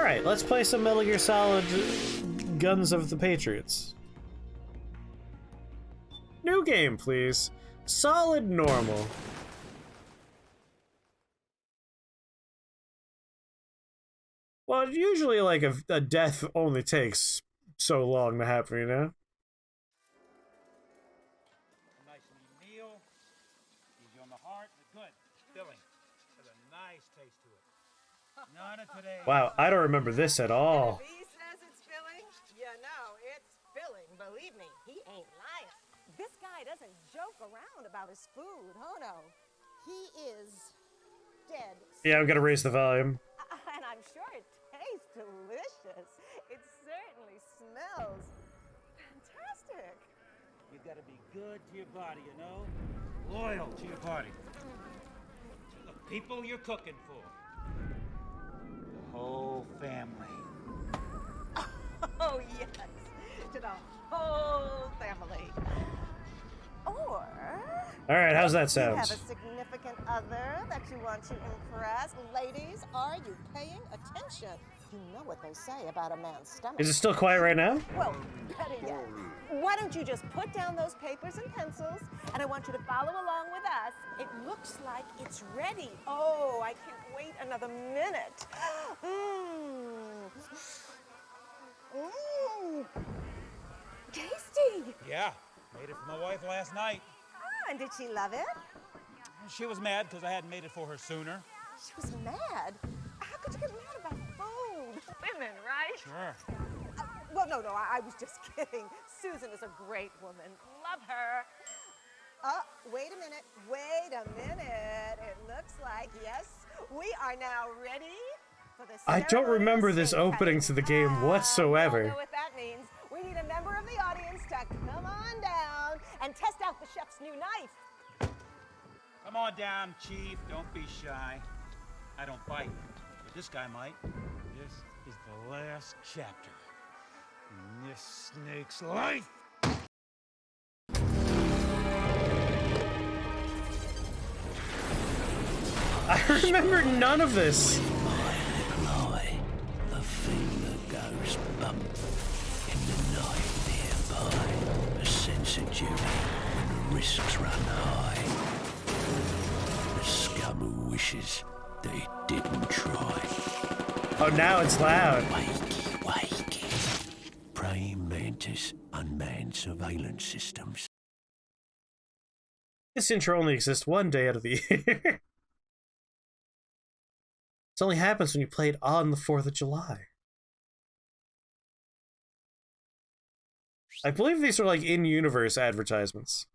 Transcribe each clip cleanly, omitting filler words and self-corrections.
Alright, let's play some Metal Gear Solid Guns of the Patriots. New game, please. Solid normal. Well, usually, like, a death only takes so long to happen, you know? Nice and meal. Easy on the heart, but good. Filling. Has a nice taste to it. None of today. Wow, I don't remember this at all. If he says it's filling, you know it's filling. Believe me, he ain't lying. This guy doesn't joke around about his food. Oh no, he is dead. Yeah, I'm gonna raise the volume. And I'm sure it tastes delicious. It certainly smells fantastic. You gotta be good to your body, you know? Loyal to your body. To the people you're cooking for. The whole family. Oh yes, to the whole family. Or Alright, how's that you sound? have a significant other that you want to impress. Ladies, are you paying attention? You know what they say about a man's stomach. Is it still quiet right now? Well, better yet, why don't you just put down those papers and pencils, and I want you to follow along with us. It looks like it's ready. Oh, I can't wait another minute. Mmm. Mmm. Tasty. Yeah, made it for my wife last night. Ah, and did she love it? She was mad because I hadn't made it for her sooner. She was mad. How could you get mad about food? Women, right? Sure. Well, no, I was just kidding. Susan is a great woman. Love her. Wait a minute. It looks like, yes, we are now ready for the I don't remember this ceremony. opening to the game whatsoever. I don't know what that means. We need a member of the audience to come on down and test out the chef's new knife. Come on down, Chief. Don't be shy. I don't bite, but this guy might. This is the last chapter in this snake's life. I remember none of this. Lie, the thing that goes bump in the night nearby, a sense of duty when the risks run high. The scum who wishes they didn't try. Oh, now it's loud. Wakey, wakey. Praying mantis, unmanned surveillance systems. This intro only exists one day out of the year. It only happens when you play it on the 4th of July. I believe these are like in-universe advertisements.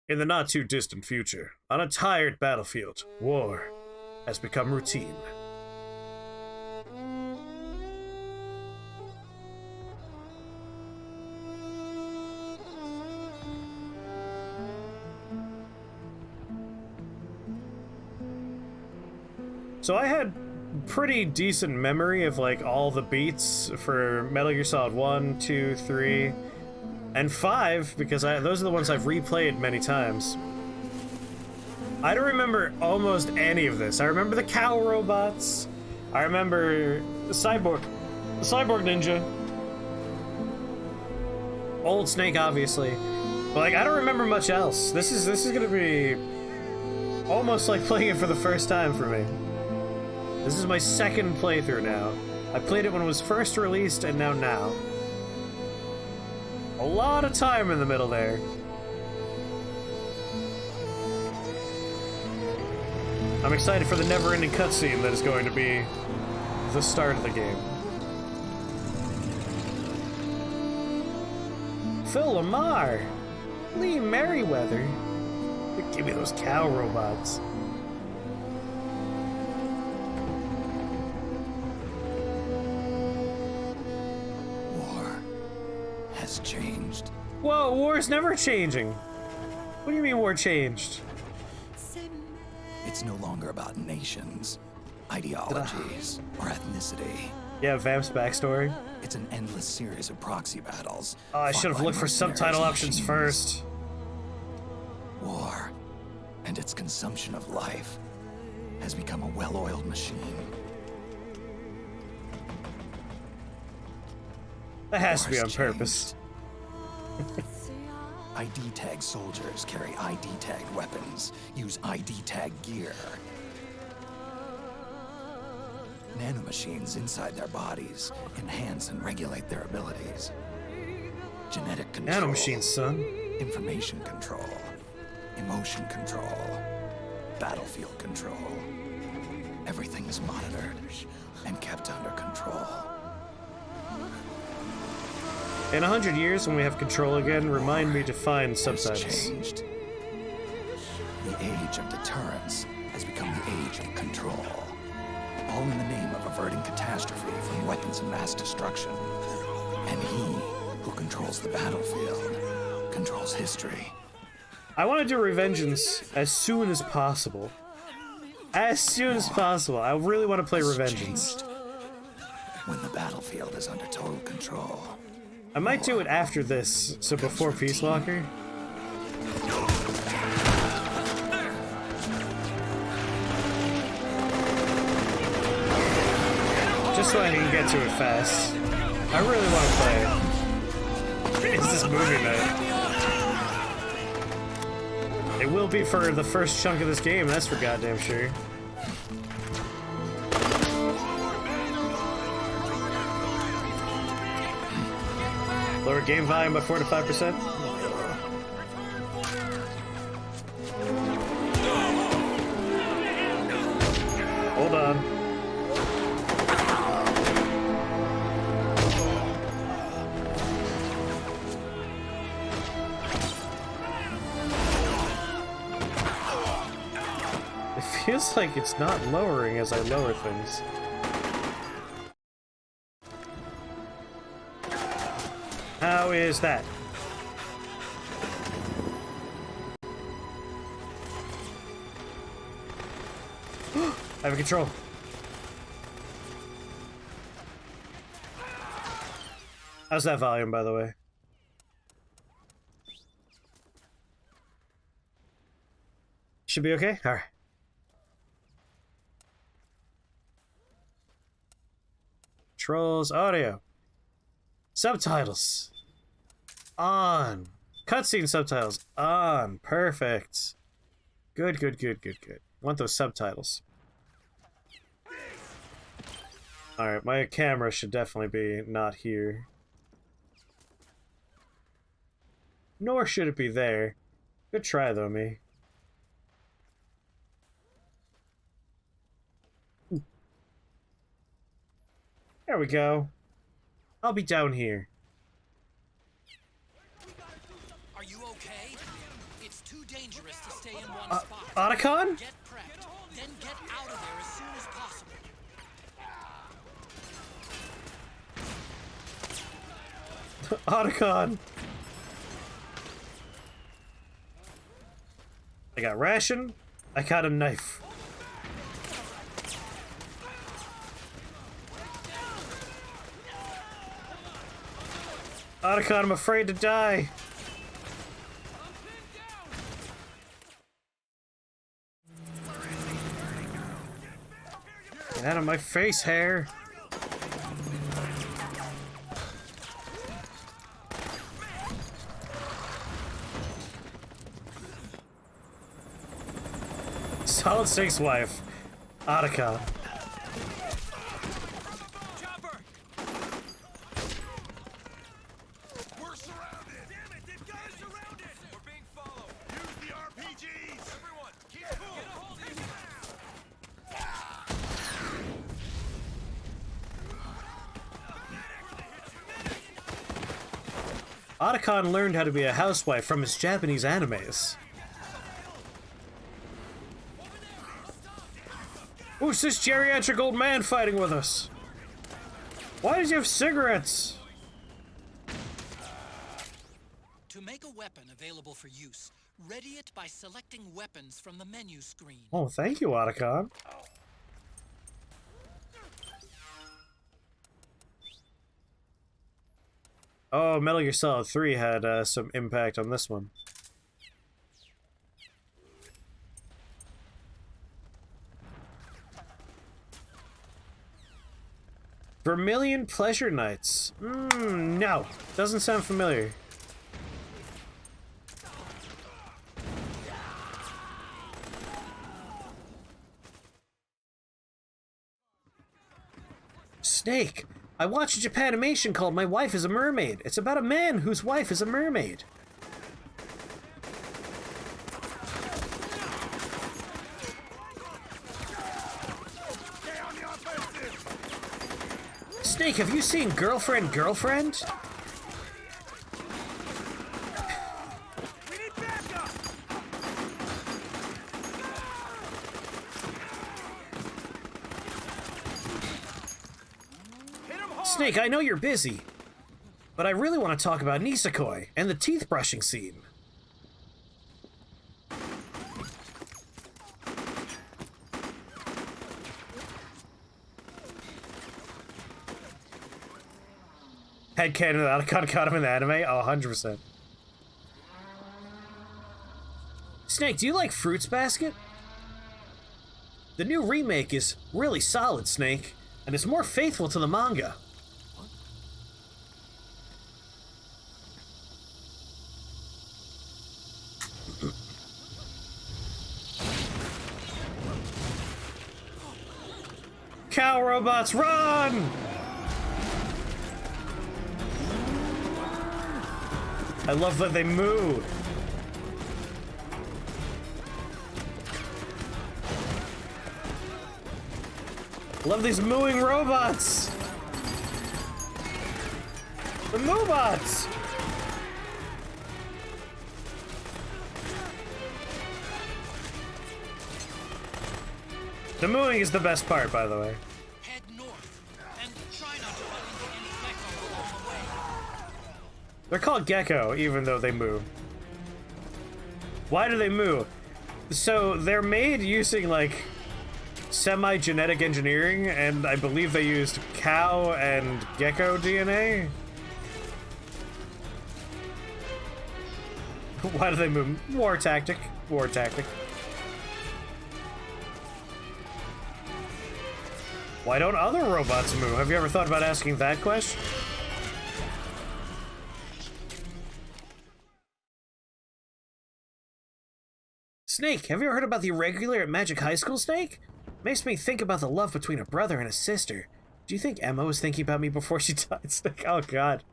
In the not-too-distant future, on a tired battlefield, war has become routine. So I had pretty decent memory of like all the beats for Metal Gear Solid 1, 2, 3, and 5 because those are the ones I've replayed many times. I don't remember almost any of this. I remember the cow robots. I remember the cyborg ninja. Old Snake, obviously. But like I don't remember much else. This is gonna be almost like playing it for the first time for me. This is my second playthrough now. I played it when it was first released and now. A lot of time in the middle there. I'm excited for the never-ending cutscene that is going to be the start of the game. Phil Lamar! Lee Merriweather! Give me those cow robots. War has changed. Whoa, war's never changing. What do you mean war changed? It's no longer about nations, ideologies, or ethnicity. Yeah, Vamp's backstory. It's an endless series of proxy battles. Oh, I fought should have by looked for mercenaries subtitle and options machines. first. War and its consumption of life has become a well-oiled machine. That has to be War on purpose. ID tag soldiers carry ID tagged weapons, use ID tag gear. Nanomachines inside their bodies enhance and regulate their abilities. Genetic control. Nanomachines, son. Information control. Emotion control. Battlefield control. Everything is monitored and kept under control. In 100 years, when we have control again, remind me to find Has subtitles. changed. The age of deterrence has become the age of control. All in the name of averting catastrophe from weapons of mass destruction. And he who controls the battlefield controls history. I want to do Revengeance as soon as possible. As soon as possible. I really want to play Has Revengeance. changed. When the battlefield is under total control. I might do it after this, so before Peace Walker. Just so I can get to it fast. I really want to play it. It's this movie night. It will be for the first chunk of this game, that's for goddamn sure. Lower game volume by 4 to 5%. Hold on. It feels like it's not lowering as I lower things. How is that? I have control. How's that volume, by the way? Should be okay? Alright. Controls, audio. Subtitles. On. Cutscene subtitles. On. Perfect. Good, good, good, good, good. Want those subtitles. Alright, my camera should definitely be not here. Nor should it be there. Good try, though, me. There we go. I'll be down here. Are you okay? It's too dangerous to stay in one spot. Otacon? Get prepped, then get out of there as soon as possible. Otacon! I got ration. I got a knife. Otacon, I'm afraid to die. Get out of my face, hair. Solid Snake's wife, Otacon. We're surrounded! Damn it, they've got us surrounded! We're being followed! Use the RPGs! Everyone, keep cool! Get a hold of yourself! Otacon learned how to be a housewife from his Japanese animes. Who's this geriatric old man fighting with us? Why does he have cigarettes? To make a weapon available for use, ready it by selecting weapons from the menu screen. Oh, thank you, Otacon. Oh, Metal Gear Solid 3 had some impact on this one. Vermilion Pleasure Nights. No. Doesn't sound familiar. Snake, I watched a Japanimation called My Wife is a Mermaid. It's about a man whose wife is a mermaid. Snake, have you seen Girlfriend, Girlfriend? Snake, I know you're busy, but I really want to talk about Nisekoi and the teeth brushing scene. Headcanon that I caught him in the anime? Oh, 100%. Snake, do you like Fruits Basket? The new remake is really solid, Snake, and it's more faithful to the manga. Cow robots, run! I love that they move. Love these mooing robots. The moobots. The mooing is the best part, by the way. Head north and try not to run into any gecko along the way. They're called gecko, even though they move. Why do they move? So they're made using like semi-genetic engineering, and I believe they used cow and gecko DNA. Why do they move? War tactic. War tactic. Why don't other robots move? Have you ever thought about asking that question? Snake, have you ever heard about the Irregular at Magic High School, Snake? Makes me think about the love between a brother and a sister. Do you think Emma was thinking about me before she died, Snake? Oh, God.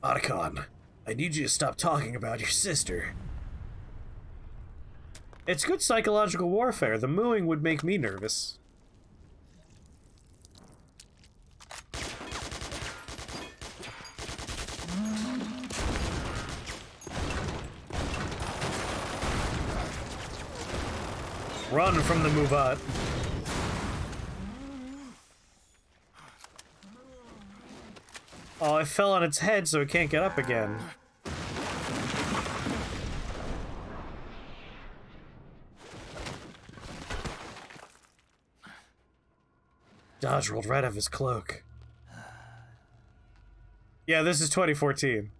Otacon, I need you to stop talking about your sister. It's good psychological warfare. The mooing would make me nervous. Run from the Moobot. Oh, it fell on its head so it can't get up again. Dodge rolled right off his cloak. Yeah, this is 2014.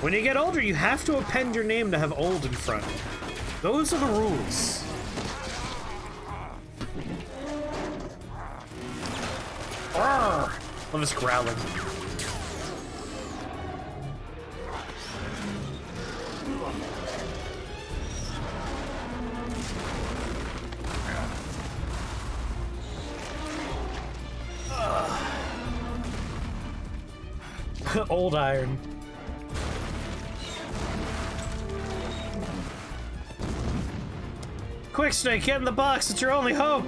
When you get older, you have to append your name to have old in front. Those are the rules. Arrgh! Love this growling. Old iron. Quick, Snake, get in the box. It's your only hope.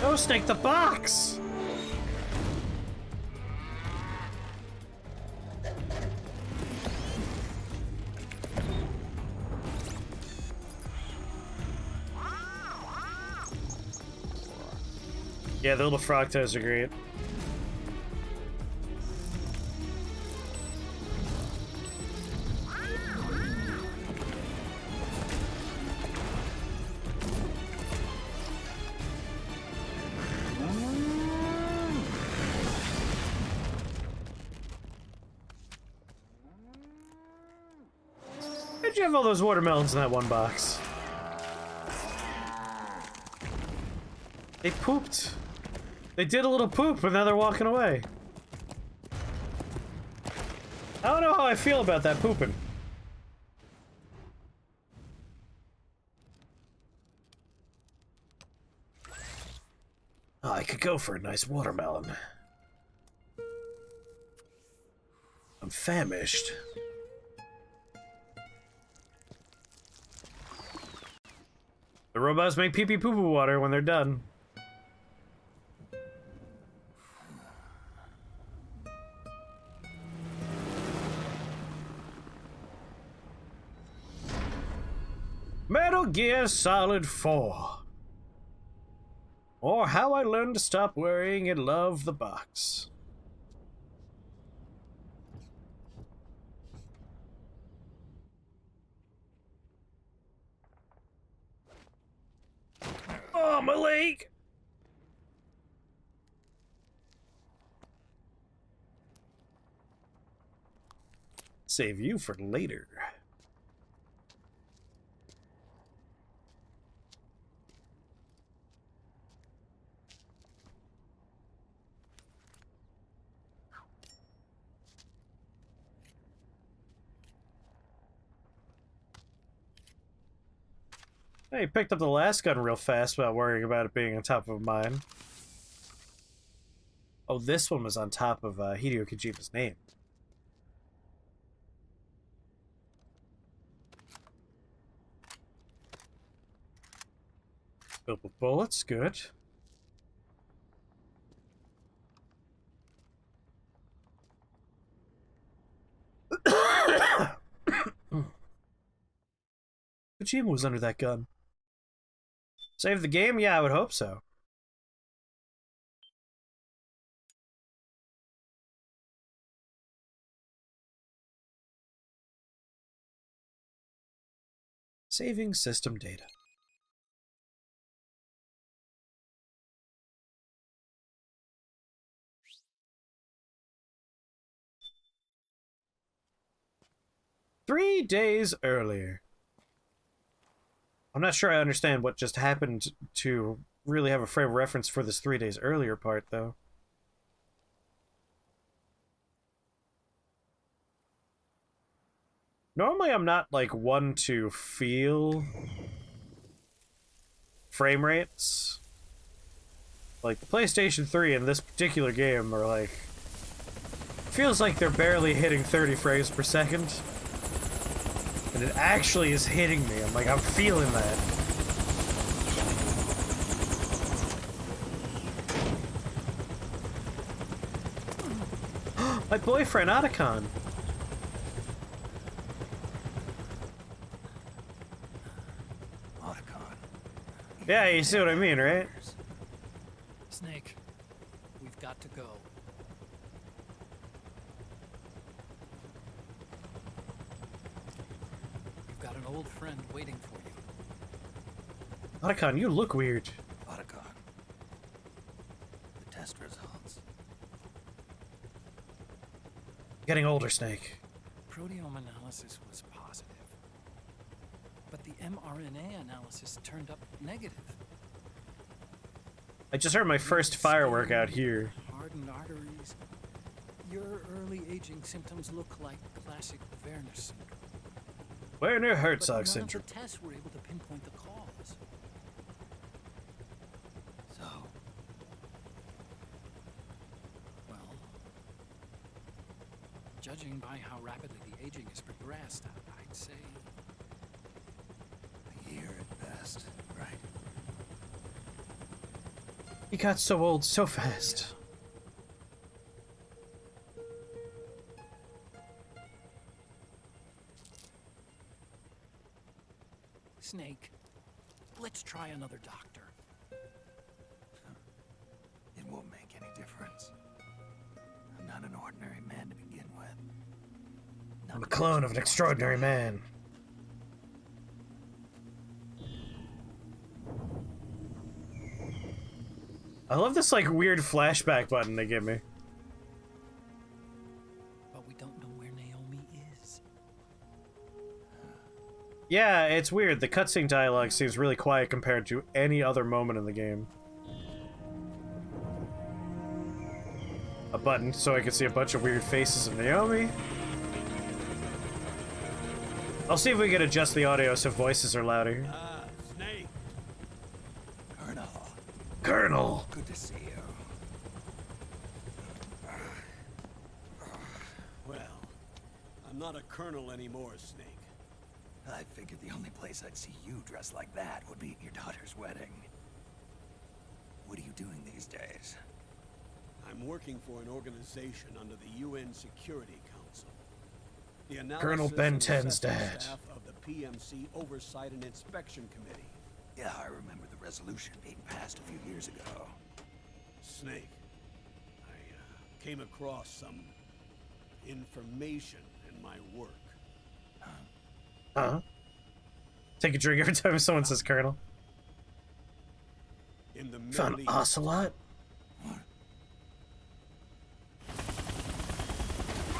Go, Snake, the box. Yeah, the little frog toes are great. How'd you have all those watermelons in that one box? They pooped. They did a little poop, but now they're walking away. I don't know how I feel about that pooping. Oh, I could go for a nice watermelon. I'm famished. The robots make pee-pee poo-poo water when they're done. Metal Gear Solid 4. Or How I Learned to Stop Worrying and Love the Box. Oh, my leg! Save you for later. Hey, you picked up the last gun real fast without worrying about it being on top of mine. Oh, this one was on top of Hideo Kojima's name. Filled with bullets, good. Kojima was under that gun. Save the game? Yeah, I would hope so. Saving system data. Three days earlier. I'm not sure I understand what just happened to really have a frame of reference for this 3 days earlier part, though. Normally I'm not, like, one to feel frame rates. Like, the PlayStation 3 in this particular game are, like... feels like they're barely hitting 30 frames per second. And it actually is hitting me. I'm like, I'm feeling that. My boyfriend, Otacon. Otacon. Yeah, you see what I mean, right? Snake, we've got to go. You've got an old friend waiting for you. Otacon, you look weird. Otacon. The test results. Getting older, Snake. Proteome analysis was positive, but the mRNA analysis turned up negative. I just heard my first firework out here. Hardened arteries. Your early aging symptoms look like classic Werner syndrome. Werner But Herzog none syndrome. of the tests were able to pinpoint the cause. So, Well, judging by how rapidly the aging has progressed, I'd say a year at best, right? He got so old so fast. Snake, let's try another doctor. difference. I'm not an ordinary man to begin with. I'm a clone of an extraordinary man. I love this like weird flashback button they give me. But we don't know where Naomi is. Yeah, it's weird. The cutscene dialogue seems really quiet compared to any other moment in the game. A button so I can see a bunch of weird faces of Naomi. I'll see if we can adjust the audio so voices are louder. Snake. Colonel, Colonel! good to see you. Well, I'm not a colonel anymore, Snake. I figured the only place I'd see you dressed like that would be at your daughter's wedding. What are you doing these days? I'm working for an organization under the UN Security Council. The Colonel analysis Ben and 10's assessment dad. staff of the PMC Oversight and Inspection Committee. Yeah, I remember the resolution being passed a few years ago. Snake, I came across some information in my work. Huh? Take a drink every time someone says Colonel. In the Found Middle East, Ocelot?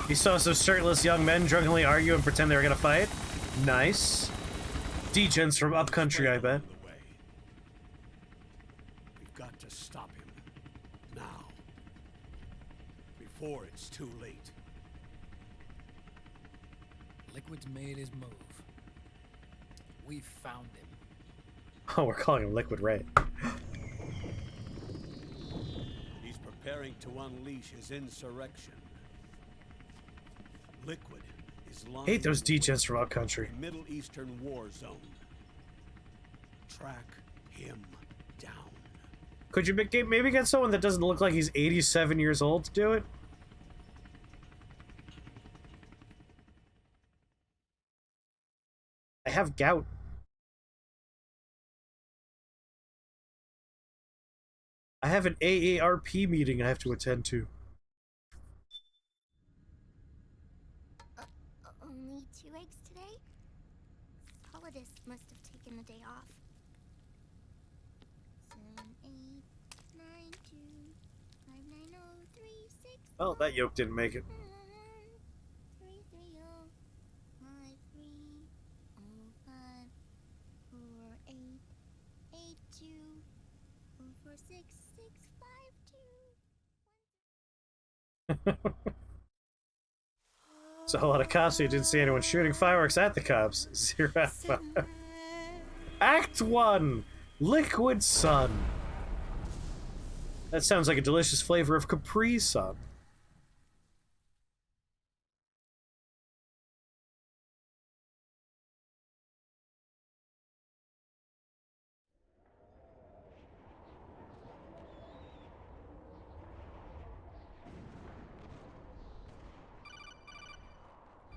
You saw some shirtless young men drunkenly argue and pretend they were gonna fight? Nice. Degens from upcountry, I bet. the way. We've got to stop him now, before it's too late. Liquid's made his move. We found him. Oh, we're calling him Liquid Ray. He's preparing to unleash his insurrection. Liquid is lying. Hate those degens from upcountry. Middle Eastern war zone. Track him down. Could you maybe get someone that doesn't look like he's 87 years old to do it? I have gout. I have an AARP meeting I have to attend to. Only 2 eggs today? Holidays must have taken the day off. 7, 8, 9, 2, 5, 9, 0, 3, 6. Oh, that yolk didn't make it. 3, 3, 0, 5, 3, 0, 5, 4, 8, 8, 2, 4, 4, 6, 6, 5, 2. So a lot of cops, so you didn't see anyone shooting fireworks at the cops. 0 out of 5. Act 1! Liquid Sun. That sounds like a delicious flavor of Capri Sun.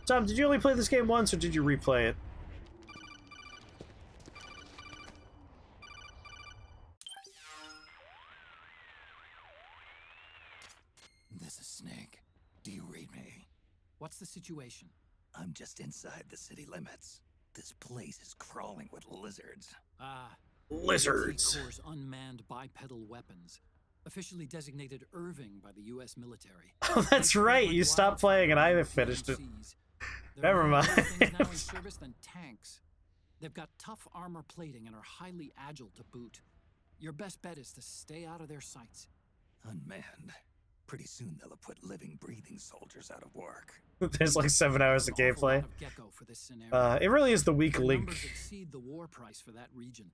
Tom, did you only play this game once, or did you replay it? This is Snake. Do you read me? What's the situation? I'm just inside the city limits. This place is crawling with lizards. Lizards. Corps' unmanned bipedal weapons, officially designated Irving by the U.S. military. Oh, that's right. You stopped playing and I finished it. Never mind. Things now in service than tanks. They've got tough armor plating and are highly agile to boot. Your best bet is to stay out of their sights. Unmanned. Pretty soon they'll have put living, breathing soldiers out of work. There's like 7 hours of An awful lot gameplay. of gecko for this scenario. It really is the weak Their link. numbers exceed the war price for that region.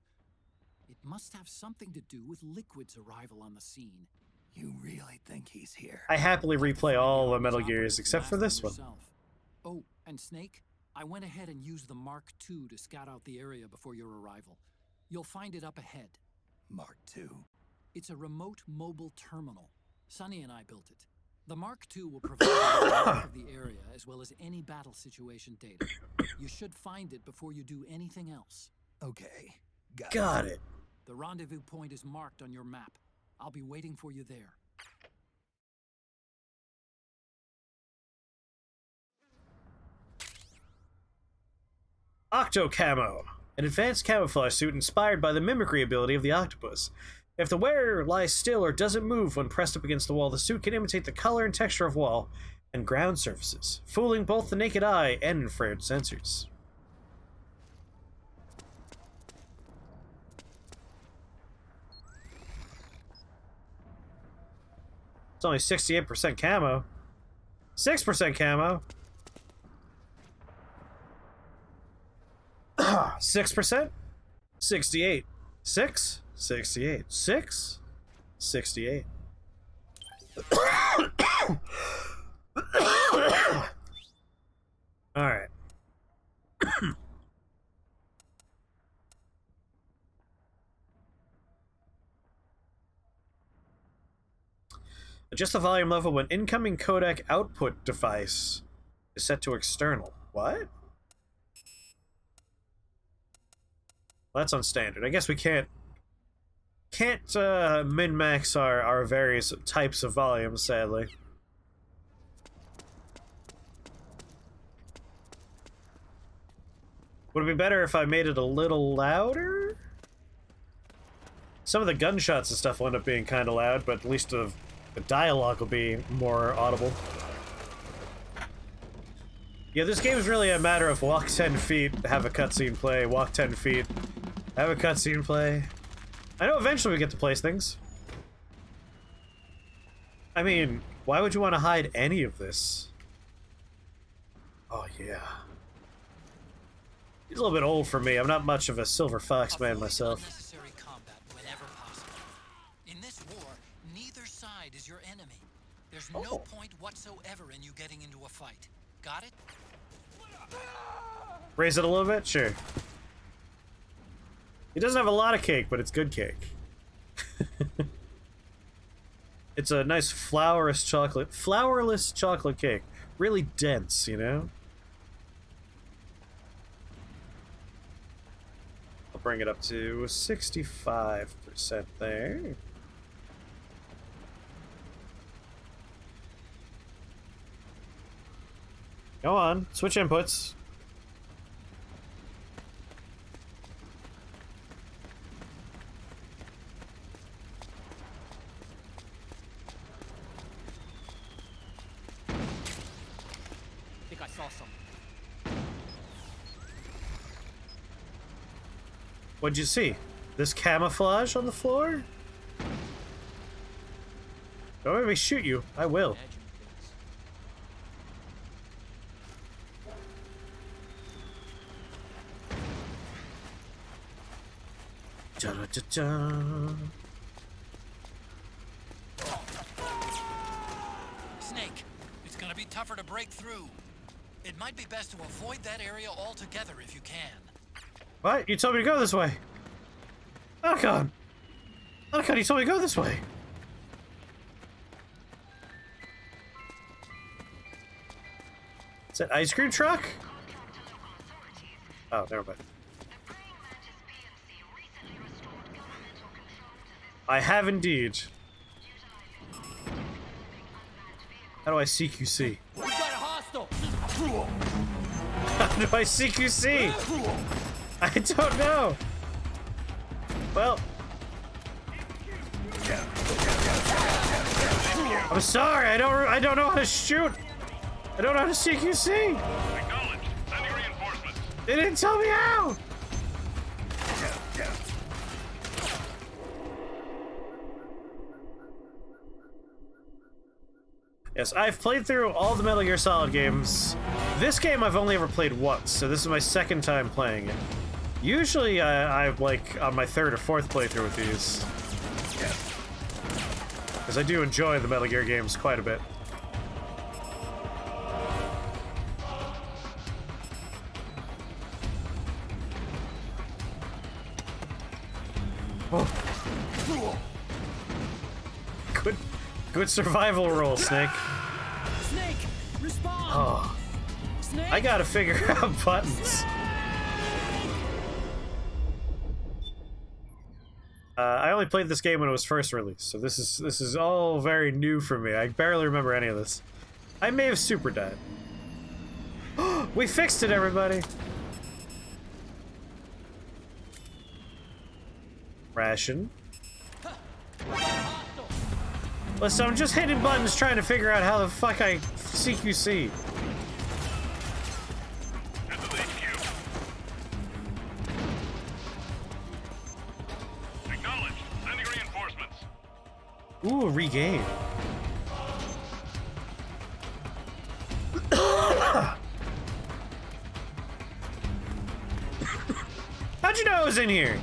It must have something to do with Liquid's arrival on the scene. You really think he's here? I happily replay all the Metal Gears except for this one. Yourself. Oh, and Snake, I went ahead and used the Mark II to scout out the area before your arrival. You'll find it up ahead. Mark II? It's a remote mobile terminal. Sonny and I built it. The Mark II will provide a map of the area as well as any battle situation data. You should find it before you do anything else. Okay. Got it. The rendezvous point is marked on your map. I'll be waiting for you there. Octo Camo, an advanced camouflage suit inspired by the mimicry ability of the octopus. If the wearer lies still or doesn't move when pressed up against the wall, the suit can imitate the color and texture of wall and ground surfaces, fooling both the naked eye and infrared sensors. It's only 68% camo. 6% camo. 6%? 68. 6? 68. 6? 68. Alright. Adjust the volume level when incoming codec output device is set to external. What? Well, that's on standard. I guess we can't min-max our various types of volumes, sadly. Would it be better if I made it a little louder? Some of the gunshots and stuff will end up being kind of loud, but at least the dialogue will be more audible. Yeah, this game is really a matter of walk 10 feet, have a cutscene play, walk 10 feet, have a cutscene play. I know eventually we get to place things. I mean, why would you want to hide any of this? Oh, yeah. He's a little bit old for me. I'm not much of a Silver Fox man myself. Unnecessary combat whenever possible. In this war, neither side is your enemy. There's no point whatsoever in you getting into a fight. Got it? Raise it a little bit? Sure. He doesn't have a lot of cake, but it's good cake. It's a nice flourless chocolate cake. Really dense, you know? I'll bring it up to 65% there. Go on, switch inputs. I think I saw something. What'd you see? This camouflage on the floor? Don't make me shoot you. I will. Da-da-da-da. Snake, it's gonna be tougher to break through. It might be best to avoid that area altogether if you can. What? You told me to go this way. Archon! Archon, you told me to go this way. Is that ice cream truck? Oh, never mind. I have indeed. How do I CQC? We got a hostile! How do I CQC? I don't know. Well, I'm sorry. I don't know how to shoot. I don't know how to CQC. Acknowledge. Sending reinforcements. They didn't tell me how. Yes, I've played through all the Metal Gear Solid games. This game I've only ever played once, so this is my second time playing it. Usually I'm like on my third or fourth playthrough with these. Because I do enjoy the Metal Gear games quite a bit. Oh. Good survival roll, Snake. Snake, respond! Oh. Snake! I gotta figure out buttons. I only played this game when it was first released, so this is all very new for me. I barely remember any of this. I may have super died. We fixed it, everybody. Ration. Listen, I'm just hitting buttons trying to figure out how the fuck I CQC. This is HQ. Acknowledged. Sending reinforcements. Ooh, regain. How'd you know I was in here?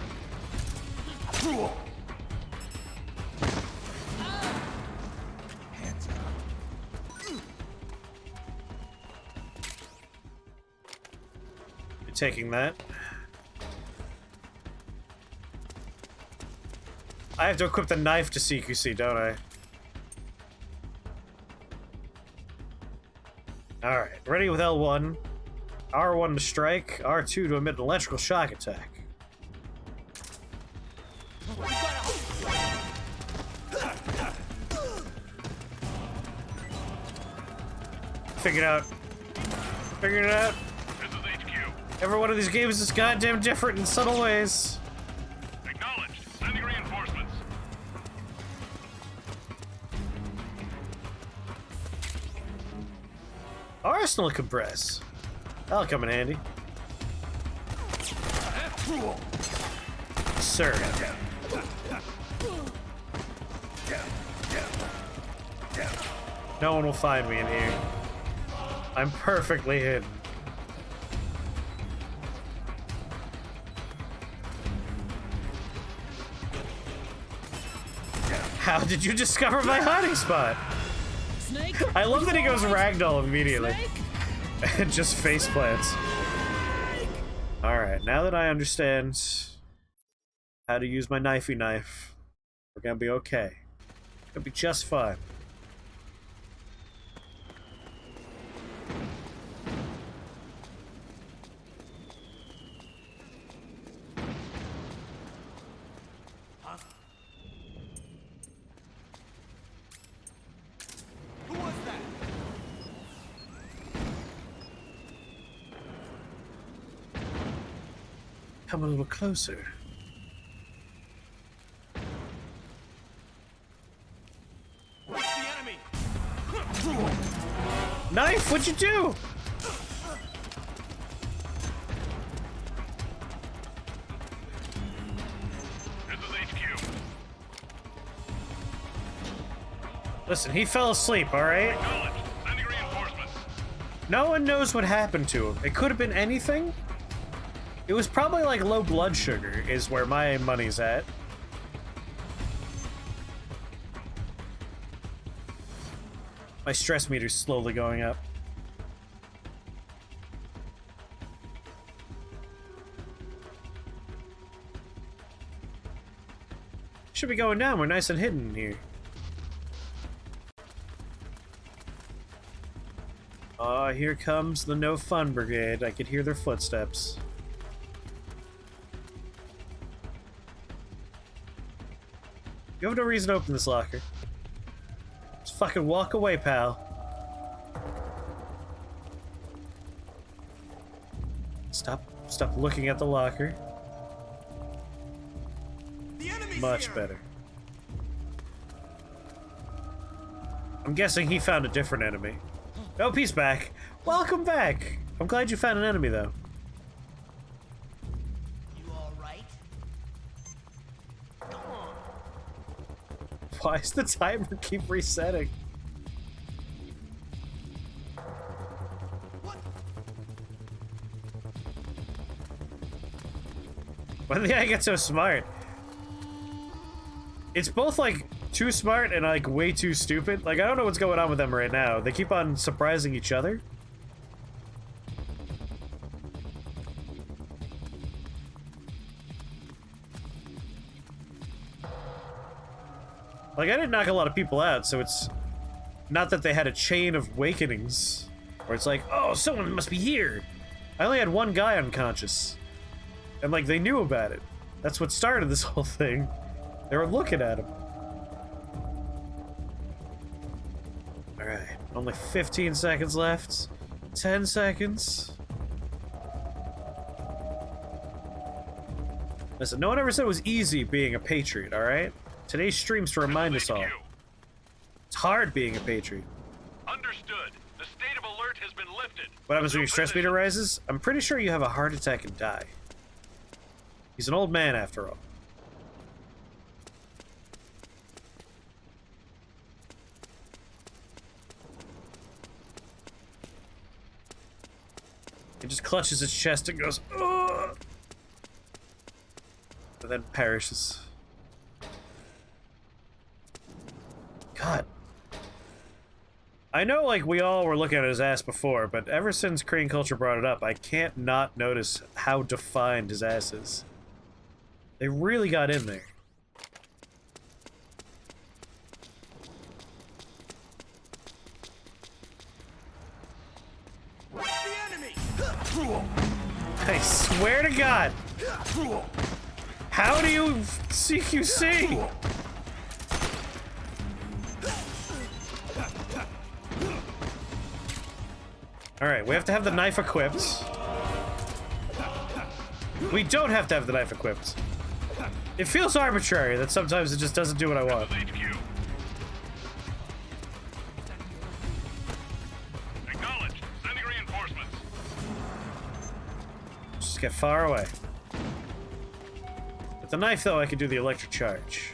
Hands up. You're taking that. I have to equip the knife to CQC, don't I? Alright, ready with L1. R1 to strike, R2 to emit an electrical shock attack. Figured out. Figured it out. This is HQ. Every one of these games is goddamn different in subtle ways. Acknowledged. Sending reinforcements. Arsenal compress. That'll come in handy. Sir. No one will find me in here. I'm perfectly hidden. How did you discover my hiding spot? Snake? I love that he goes ragdoll immediately. And just face plants. Alright, now that I understand how to use my knifey knife, we're gonna be okay. Gonna be just fine. Who was that? Come a little closer. It's the enemy. Knife, what'd you do? This is HQ. Listen, he fell asleep, alright? Acknowledged. Sending reinforcements. No one knows what happened to him. It could have been anything. It was probably like low blood sugar, is where my money's at. My stress meter's slowly going up. Should be going down. We're nice and hidden here. Here comes the No Fun Brigade. I could hear their footsteps. You have no reason to open this locker. Just fucking walk away, pal. Stop looking at the locker. The enemy's Much here. better. I'm guessing he found a different enemy. Oh, he's back. Welcome back. I'm glad you found an enemy, though. You all right? Come on. Why does the timer keep resetting? What? Why did the guy get so smart? It's both, like, too smart and, like, way too stupid. Like, I don't know what's going on with them right now. They keep on surprising each other. Like, I didn't knock a lot of people out, so it's not that they had a chain of awakenings where it's like, oh, someone must be here. I only had one guy unconscious. And, like, they knew about it. That's what started this whole thing. They were looking at him. Alright, only 15 seconds left. 10 seconds. Listen, no one ever said it was easy being a patriot, alright? Today's stream's to remind us all. It's hard being a patriot. Understood. The state of alert has been lifted. What happens when your stress meter rises? I'm pretty sure you have a heart attack and die. He's an old man, after all. He just clutches his chest and goes, ugh! And then perishes. God. I know, like, we all were looking at his ass before, but ever since Korean culture brought it up, I can't not notice how defined his ass is. They really got in there. I swear to God. How do you CQC? Alright, we have to have the knife equipped. We don't have to have the knife equipped. It feels arbitrary that sometimes it just doesn't do what I want. Acknowledged. Sending reinforcements. Just get far away. With the knife, though, I can do the electric charge.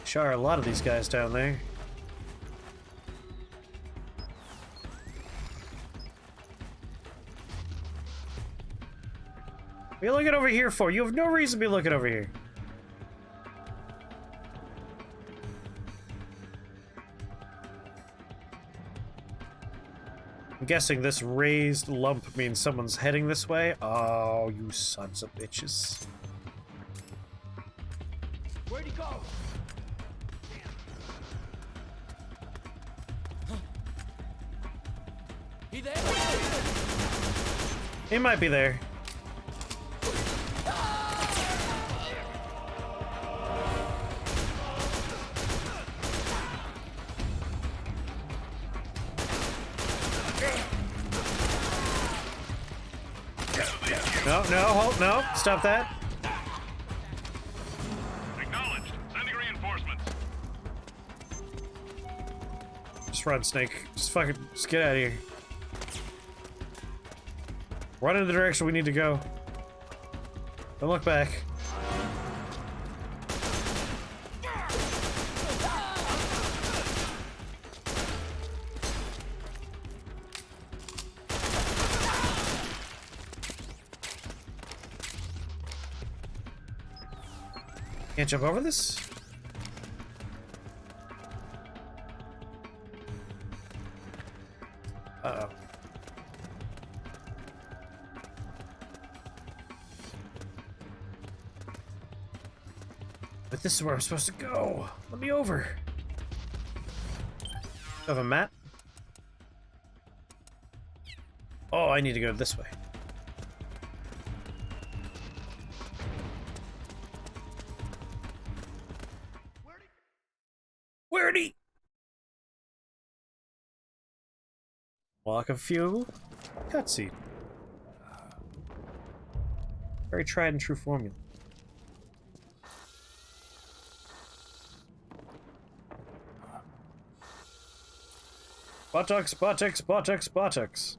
Sure, a lot of these guys down there. What are you looking over here for? You have no reason to be looking over here. I'm guessing this raised lump means someone's heading this way. Oh, you sons of bitches. Where'd he go? He there? He might be there. No, no, hold, no, stop that. Acknowledged. Sending reinforcements. Just run, Snake. Just fucking, just get out of here. Run in the direction we need to go. Don't look back. Can't jump over this? Uh-oh. But this is where I'm supposed to go. Let me over. Have a map? Oh, I need to go this way. Where'd he? Walk of fuel. Cutscene. Very tried and true formula. Buttocks, buttocks, buttocks, buttocks.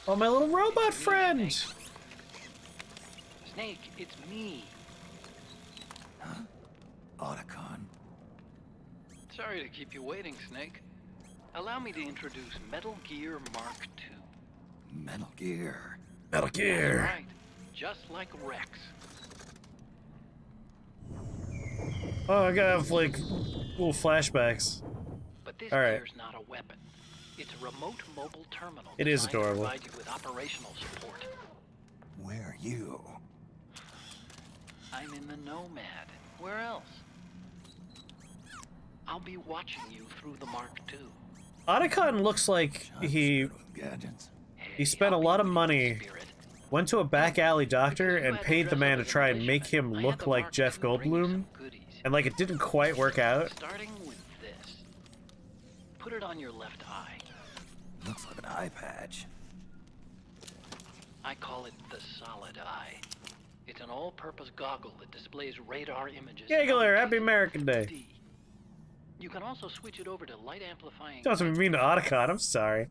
Oh, my little robot friend! Snake, it's me. Otacon. Sorry to keep you waiting, Snake. Allow me to introduce Metal Gear Mark II. Metal Gear. Metal Gear! Right, just like Rex. Oh, I gotta have, like, little flashbacks. But this All right. gear's not a weapon. It's a remote mobile terminal. It is designed to adorable. provide you with operational support. Where are you? I'm in the Nomad. Where else? I'll be watching you through the Mark II. Otacon looks like he... Gadgets. Hey, He spent a lot of money, went to a back alley doctor, and paid the man to try and make him look like Jeff Goldblum, and like it didn't quite work out. Starting with this. Put it on your left eye. Looks like an eye patch. I call it the solid eye. It's an all-purpose goggle that displays radar images. Giggler, happy American Day. You can also switch it over to light amplifying. Doesn't mean to Otacon, I'm sorry.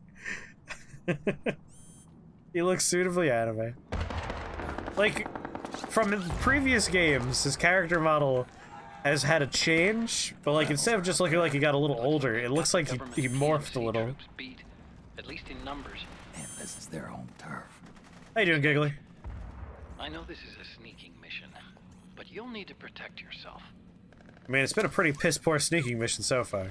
He looks suitably anime. Like, from the previous games, his character model has had a change, but like instead of just looking like he got a little older, it looks like he morphed a little. At least in numbers. And this is their home turf. How you doing, Giggly? I know this is a sneaking mission, but you'll need to protect yourself. I mean, it's been a pretty piss-poor sneaking mission so far.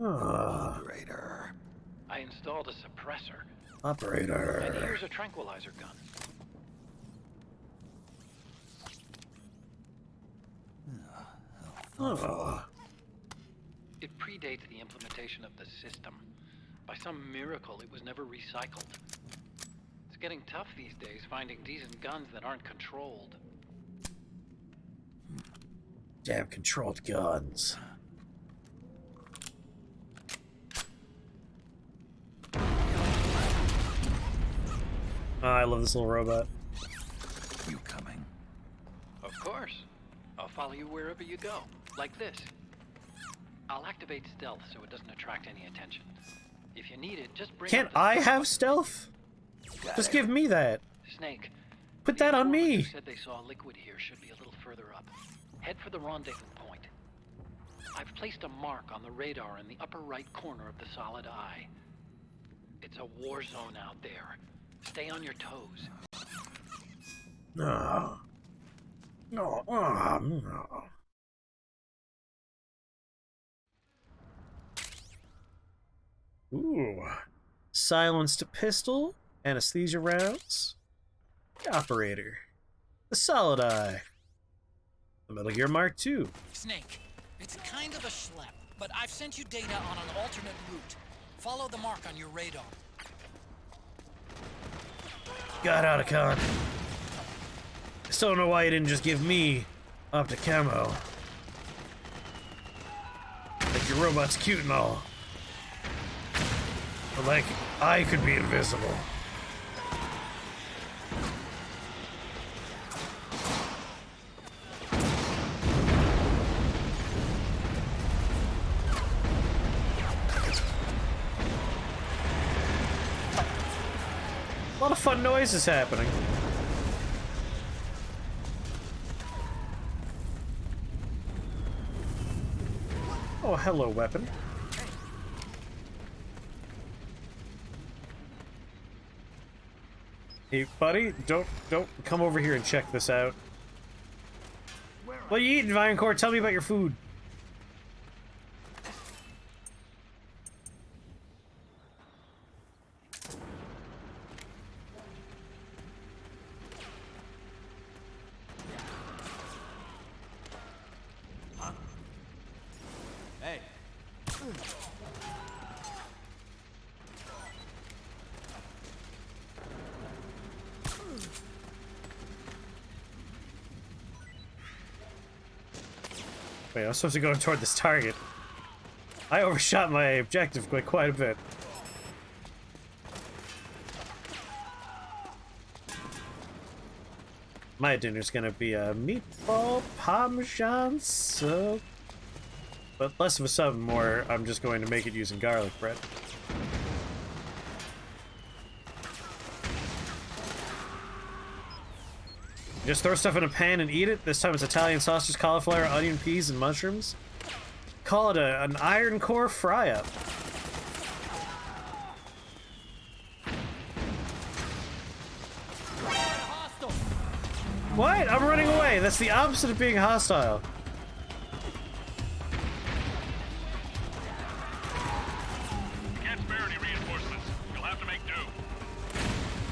Operator. I installed a suppressor. Operator. And here's a tranquilizer gun. It predates the implementation of the system. By some miracle, it was never recycled. It's getting tough these days finding decent guns that aren't controlled. Damn controlled guns. Oh, I love this little robot. You coming? Of course. I'll follow you wherever you go. Like this. I'll activate stealth so it doesn't attract any attention. If you need it, just bring Can't I have stealth? Just give me that. Snake. Put that on me. Who said they saw liquid here should be a little further up. Head for the rendezvous point. I've placed a mark on the radar in the upper right corner of the solid eye. It's a war zone out there. Stay on your toes. No. No. No. Ooh. Silenced pistol. Anesthesia rounds. The operator. The solid eye. The Metal Gear Mark II. Snake, it's kind of a schlep, but I've sent you data on an alternate route. Follow the mark on your radar. God, Otacon. I still don't know why you didn't just give me up to camo. Like, your robot's cute and all. But, like, I could be invisible. A lot of fun noises happening. Oh, hello, weapon. Hey, buddy, don't come over here and check this out. What are you eating, Vinecore? Tell me about your food. Hey. Wait, I was supposed to go toward this target. I overshot my objective by quite a bit. My dinner's gonna be a meatball parmesan soup. But less of a sub, more I'm just going to make it using garlic bread. Just throw stuff in a pan and eat it. This time it's Italian sausage, cauliflower, onion, peas, and mushrooms. Call it an iron core fry-up. What? I'm running away. That's the opposite of being hostile. Can't spare any reinforcements. You'll have to make do.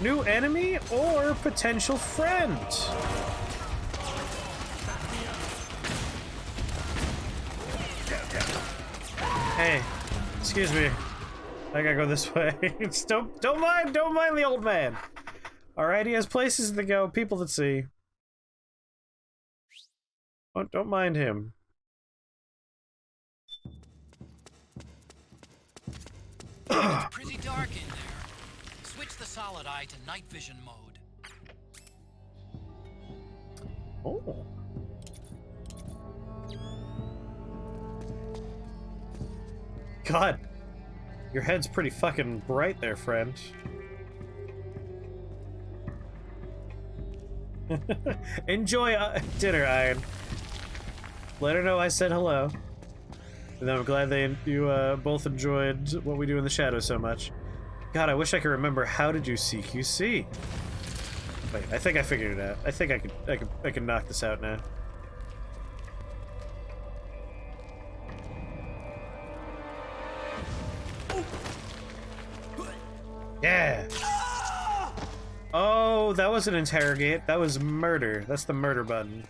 New enemy or potential friend? Hey, excuse me. I gotta go this way. Don't mind the old man. Alright, he has places to go, people to see. Don't mind him. It's pretty dark in there. Switch the solid eye to night vision mode. Oh. God. Your head's pretty fucking bright there, friend. Enjoy dinner, Iron. Let her know I said hello. And I'm glad you both enjoyed what we do in the shadows so much. God, I wish I could remember how to do CQC. Wait, I think I figured it out. I think I can knock this out now. Yeah. Oh, that wasn't interrogate. That was murder. That's the murder button.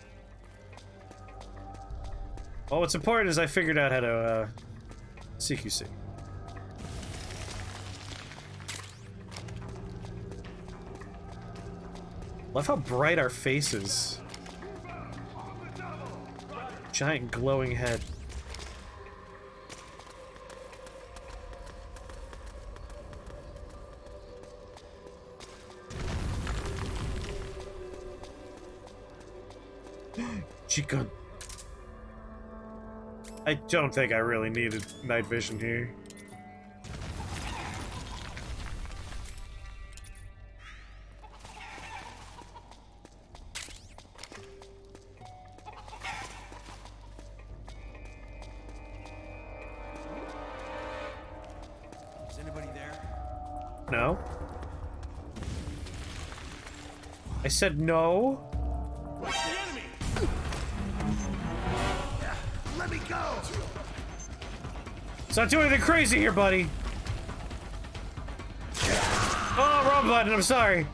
Well, what's important is I figured out how to CQC. Love how bright our face is. Giant glowing head. Chicken. I don't think I really needed night vision here. Is anybody there? No. I said no. Let me go! Let's not do anything crazy here, buddy. Oh, wrong button, I'm sorry.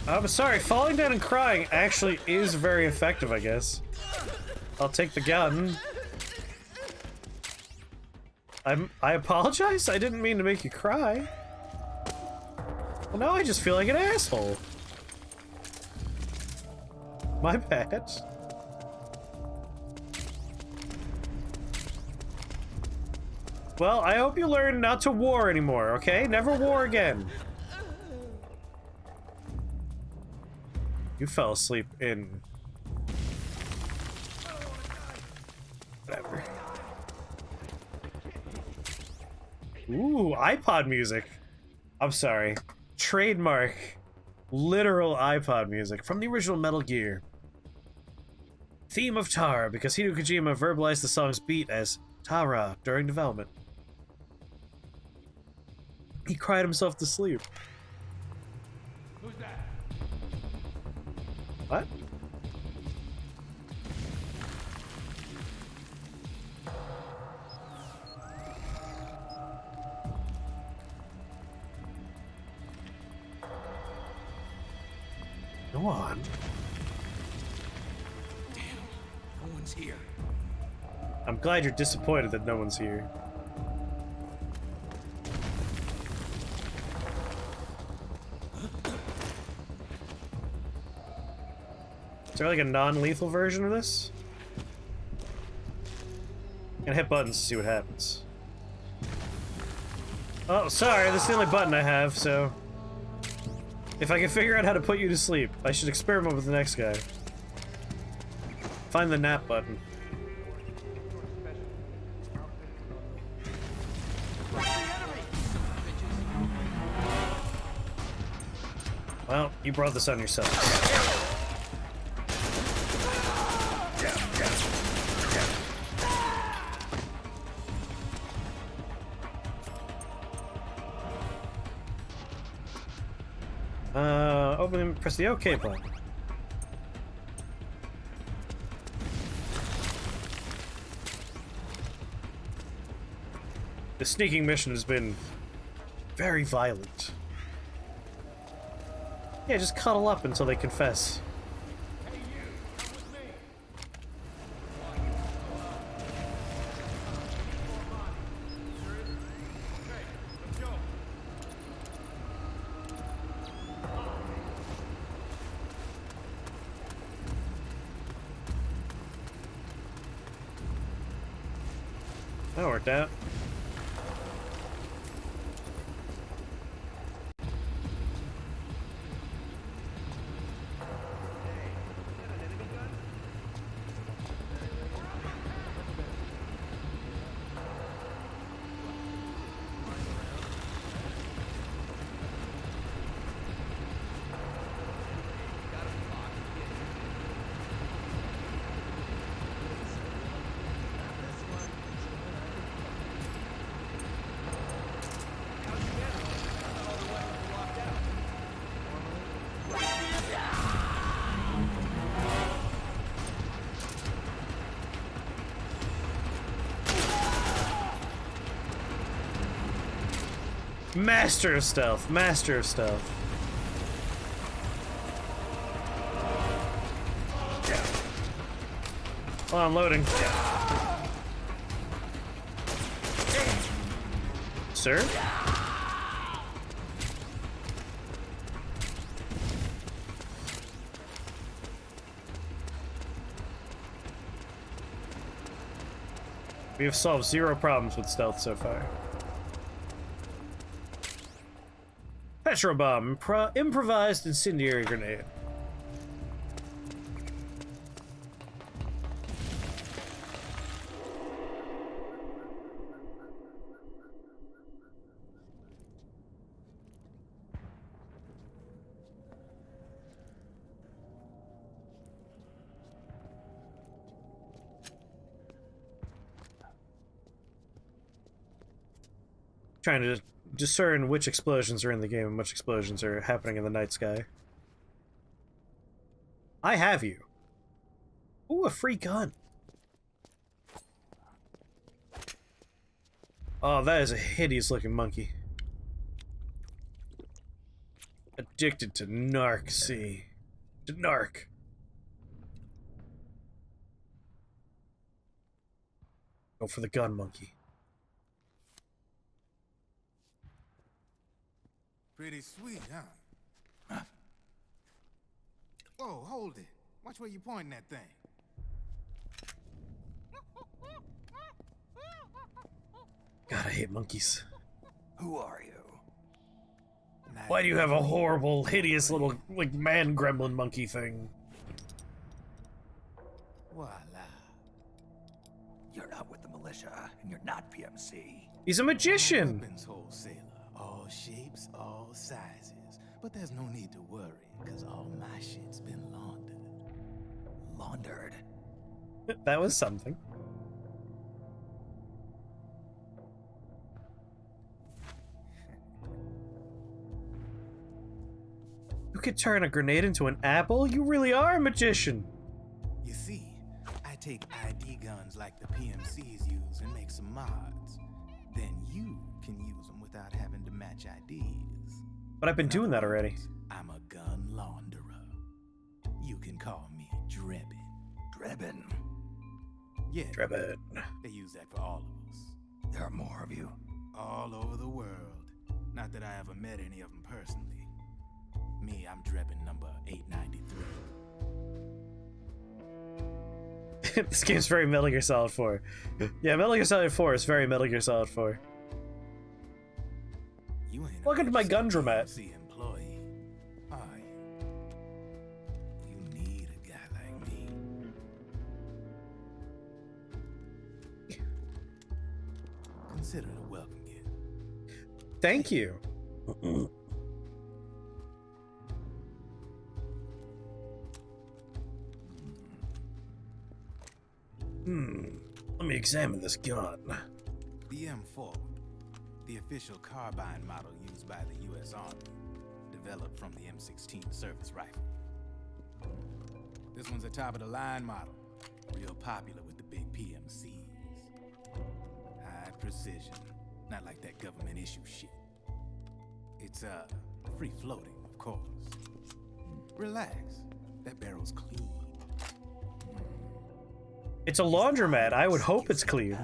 I'm sorry, falling down and crying actually is very effective, I guess. I'll take the gun. I apologize? I didn't mean to make you cry. Well, now I just feel like an asshole. My bad. Well, I hope you learn not to war anymore, okay? Never war again. You fell asleep in... whatever. Ooh, iPod music. I'm sorry. Trademark. Literal iPod music from the original Metal Gear. Theme of Tara, because Hideo Kojima verbalized the song's beat as Tara during development. He cried himself to sleep. Who's that? What? Go on. Damn, no one's here. I'm glad you're disappointed that no one's here. Is there like a non-lethal version of this? I'm gonna hit buttons to see what happens. Oh, sorry, that's the only button I have, so... if I can figure out how to put you to sleep, I should experiment with the next guy. Find the nap button. Well, you brought this on yourself. Open. Press the OK button. The sneaking mission has been very violent. Yeah, just cuddle up until they confess. That worked out. Master of stealth, master of stealth. Oh, I'm loading. Sir? We have solved 0 problems with stealth so far. Petro bomb, improvised incendiary grenade. Trying to discern which explosions are in the game and which explosions are happening in the night sky. I have you. Ooh, a free gun. Oh, that is a hideous looking monkey. Addicted to narc, see. To narc. Go for the gun, monkey. Pretty sweet, huh? Whoa, hold it. Watch where you pointing that thing. God, I hate monkeys. Who are you? Why do you have a horrible, hideous little, like, man gremlin monkey thing? Voila. You're not with the militia, and you're not PMC. He's a magician! Weapons wholesaler. All shapes, all sizes. But there's no need to worry, because all my shit's been laundered. Laundered? That was something. You could turn a grenade into an apple? You really are a magician! You see, I take ID guns like the PMCs use and make some mods. Then you can use them without having to match IDs. But I've been doing that already. I'm a gun launderer. You can call me Drebin. Drebin? Yeah. Drebin. They use that for all of us. There are more of you. All over the world. Not that I ever met any of them personally. Me, I'm Drebin number 893. This game's very Metal Gear Solid 4. Yeah, Metal Gear Solid 4 is very Metal Gear Solid 4. You ain't Welcome to my Gundramat. employee, are you? You need a guy like me. Consider it a welcome gift. Thank you. Let me examine this gun. The M4, the official carbine model used by the U.S. Army, developed from the M16 service rifle. This one's a top-of-the-line model, real popular with the big PMCs. High precision, not like that government-issue shit. It's, free-floating, of course. Relax, that barrel's clean. It's a laundromat. I would hope it's clean.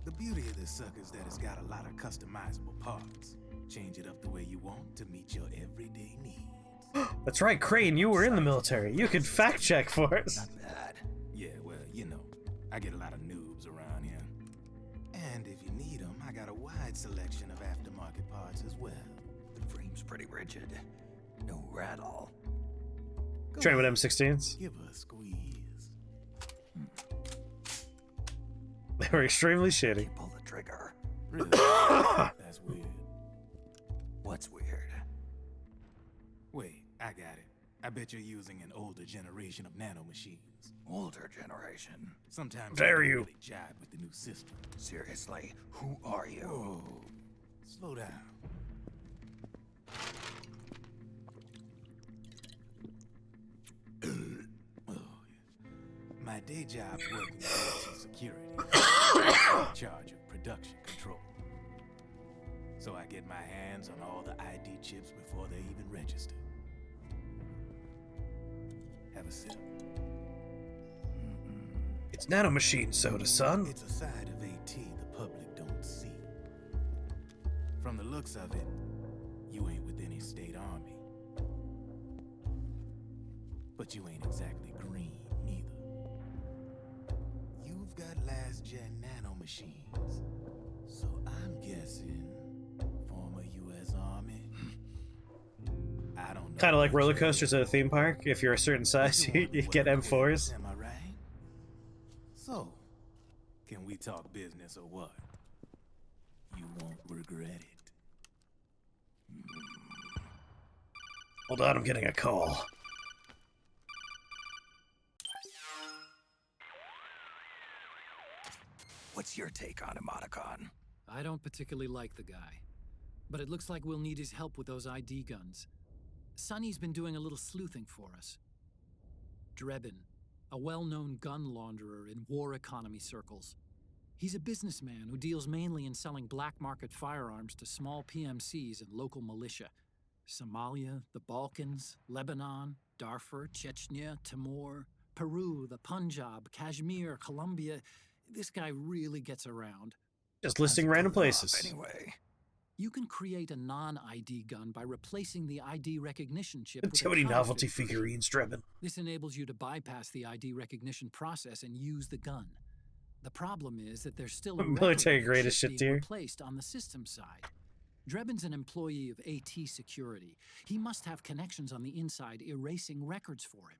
The beauty of this sucker is that it's got a lot of customizable parts. Change it up the way you want to meet your everyday needs. That's right, Crane, you were in the military. You could fact check for us. Not bad. Yeah, well, you know, I get a lot of noobs around here. And if you need them, I got a wide selection of aftermarket parts as well. The frame's pretty rigid. No rattle. Train with M16s. Give her a squeeze. They were extremely shitty. Pull the trigger. Really? That's weird. What's weird? Wait, I got it. I bet you're using an older generation of nanomachines. Older generation? Sometimes Dare they don't you. really jive with the new system. Seriously, who are you? Whoa. Slow down. Oh, yeah. My day job's working with security. In charge of production control. So I get my hands on all the ID chips before they even register. Have a sip. It's nanomachine soda, son. It's a side of AT the public don't see. From the looks of it, you ain't with any state army. But you ain't exactly green, neither. You've got last-gen nanomachines. So I'm guessing former U.S. Army. I don't know. Kind of like roller coasters at a theme park. If you're a certain size, you get M4s. Am I right? So, can we talk business or what? You won't regret it. Hold on, I'm getting a call. What's your take on Emoticon? I don't particularly like the guy, but it looks like we'll need his help with those ID guns. Sonny's been doing a little sleuthing for us. Drebin, a well-known gun launderer in war economy circles. He's a businessman who deals mainly in selling black market firearms to small PMCs and local militia. Somalia, the Balkans, Lebanon, Darfur, Chechnya, Timor, Peru, the Punjab, Kashmir, Colombia. This guy really gets around. Just listing random places. Anyway, You can create a non-ID gun by replacing the ID recognition chip with Too a many counterfeit novelty version. figurines, Drebin. This enables you to bypass the ID recognition process and use the gun. The problem is that there's still a Military record grade chip as shit being tier. replaced on the system side. Drebin's an employee of AT Security. He must have connections on the inside erasing records for him.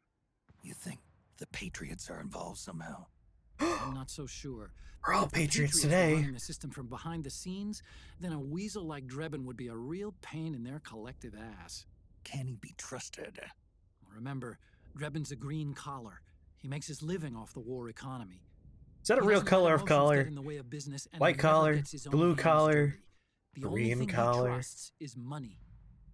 you think the Patriots are involved somehow? I'm not so sure. We're all If the patriots were today. running the system from behind the scenes, then a weasel like Drebin would be a real pain in their collective ass. Can he be trusted? Remember, Drebin's a green collar. He makes his living off the war economy. Is that a He real doesn't let color of emotions collar? get in the way of business, and White he never collar, gets his own blue hands collar, dirty. The only green thing collar. he trusts is money.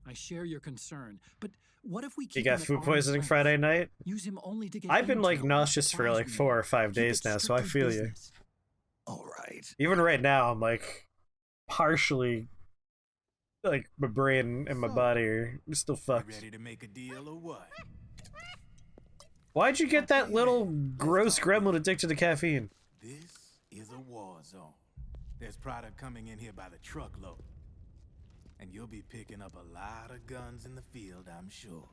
I share your concern, but what if we keep You him got at food arm's poisoning length? Friday night? Use him only to get I've been like intel, nauseous for like surprise 4 or 5 Keep days it now, so I strictly feel you. business. All right. Even right now, I'm like partially like my brain and my body are still You fucked. ready to make a deal or what? Why'd you get that little gross gremlin addicted to caffeine? This is a war zone. There's product coming in here by the truckload. And you'll be picking up a lot of guns in the field, I'm sure.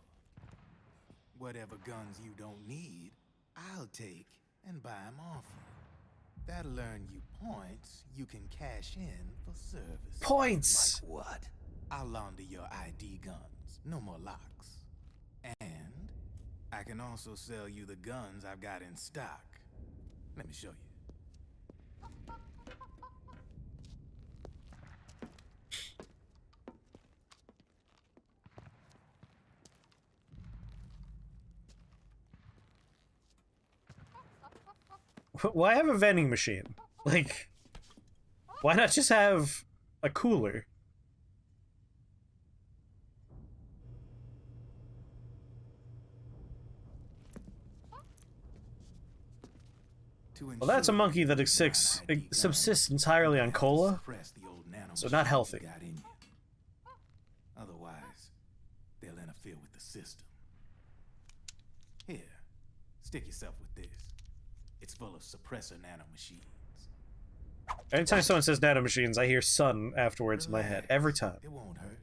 Whatever guns you don't need, I'll take and buy them off you. That'll earn you points you can cash in for service. Points! Like what? I'll launder your ID guns, no more locks. And I can also sell you the guns I've got in stock. Let me show you. Why have a vending machine? Like, why not just have a cooler? Well, that's a monkey that subsists entirely on cola, so not healthy. Otherwise, they'll interfere with the system. Here, stick yourself with this. It's full of suppressor nanomachines. Anytime someone says nanomachines, I hear "son" afterwards in my head. Every time. It won't hurt.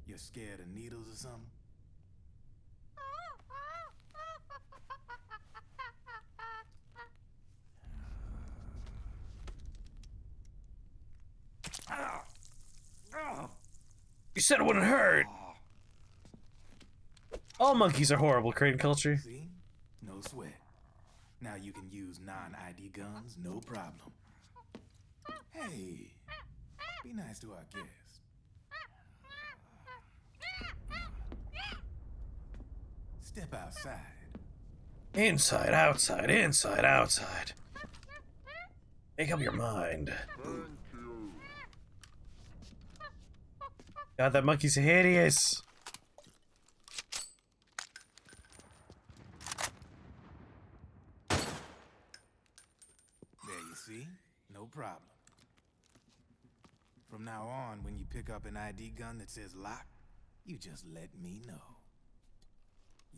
You're scared of needles or something? You said it wouldn't hurt! All monkeys are horrible, Crane culture. See? No sweat. Now you can use non-ID guns, no problem. Hey, be nice to our guest. Step outside. Inside, outside, inside, outside. Make up your mind. God, that monkey's hideous. There you see? No problem. From now on, when you pick up an ID gun that says lock, you just let me know.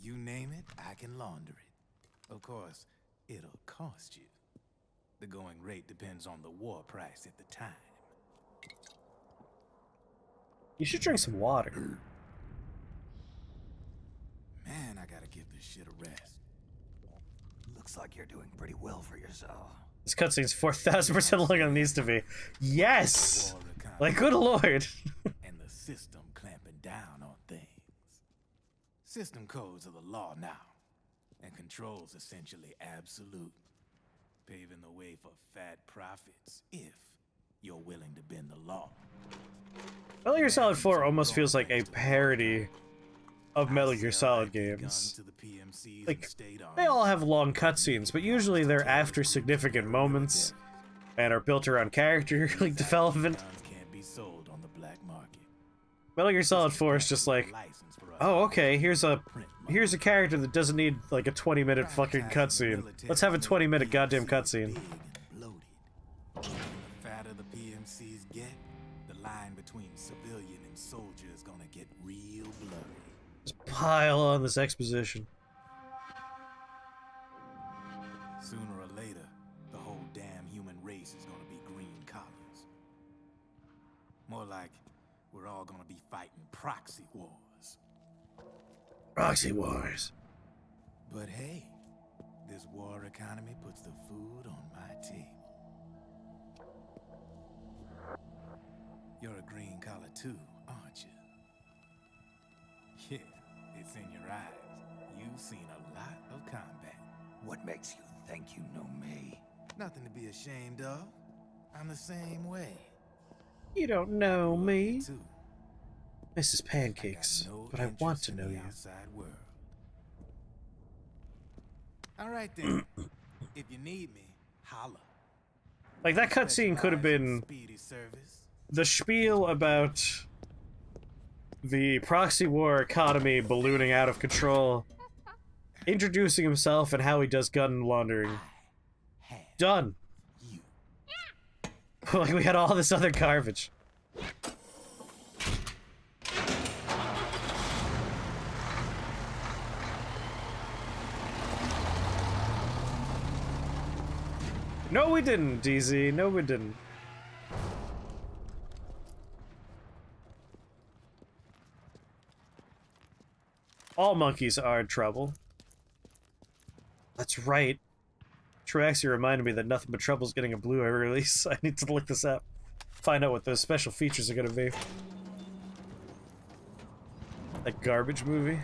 You name it, I can launder it. Of course, it'll cost you. The going rate depends on the war price at the time. You should drink some water. Man, I gotta give this shit a rest. Looks like you're doing pretty well for yourself. This cutscene's 4,000% longer than it needs to be. Yes! Like, good lord. And the system clamping down on things. System codes are the law now, and control's essentially absolute, paving the way for fat profits if you're willing to bend the law. Metal Gear Solid 4 almost feels like a parody of Metal Gear Solid games. Like, they all have long cutscenes, but usually they're after significant moments and are built around character like development. Metal Gear Solid 4 is just like, oh, okay, here's a character that doesn't need like a 20-minute fucking cutscene. Let's have a 20-minute goddamn cutscene. The fatter the PMCs get, the line between civilian and soldier is gonna get real blurry. Just pile on this exposition. Sooner or later, the whole damn human race is gonna be green collars. More like we're all gonna be fighting proxy wars. Proxy wars. But hey, this war economy puts the food on my table. You're a green collar too, aren't you? Yeah, it's in your eyes. You've seen a lot of combat. What makes you think you know me? Nothing to be ashamed of. I'm the same way. You don't know me. Too. Mrs. Pancakes, but I want to know you. World. All right then. If you need me, holla. Like, that cutscene could have been the spiel about the proxy war economy ballooning out of control, introducing himself and how he does gun laundering. Done. Like, we had all this other garbage. No, we didn't, DZ. No, we didn't. All monkeys are in trouble. That's right. Truaxi reminded me that Nothing But Trouble's getting a Blu-ray release. I need to look this up. Find out what those special features are gonna be. That garbage movie.